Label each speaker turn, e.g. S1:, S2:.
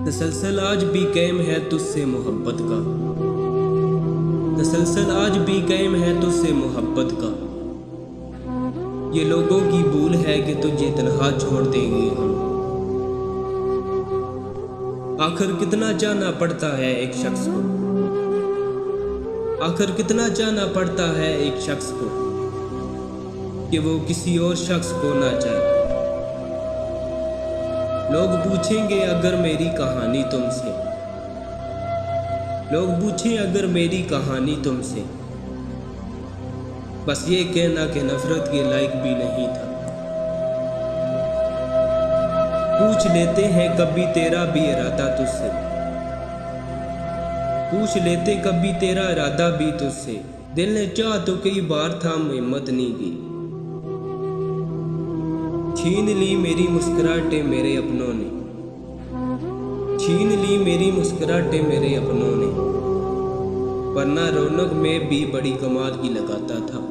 S1: तसलसल आज भी कायम है तुझसे मोहब्बत का, तसलसल आज भी कायम है तुझसे मोहब्बत का। ये लोगों की भूल है कि तुझे तन्हा छोड़ देंगे हम। आखिर कितना जाना पड़ता है एक शख्स को, आखिर कितना जाना पड़ता है एक शख्स को कि वो किसी और शख्स को ना चाहे। लोग पूछेंगे अगर मेरी कहानी तुमसे, लोग पूछें अगर मेरी कहानी तुमसे, बस ये कहना कि नफरत के लायक भी नहीं था। पूछ लेते हैं कभी तेरा भी इरादा तुझसे, पूछ लेते कभी तेरा इरादा भी तुझसे। दिल ने चाह तो कई बार था हिम्मत नहीं की, छीन ली मेरी मुस्कुराहटें मेरे अपनों ने, छीन ली मेरी मुस्कुराहटें मेरे अपनों ने। वरना रौनक में भी बड़ी कमाल की लगाता था।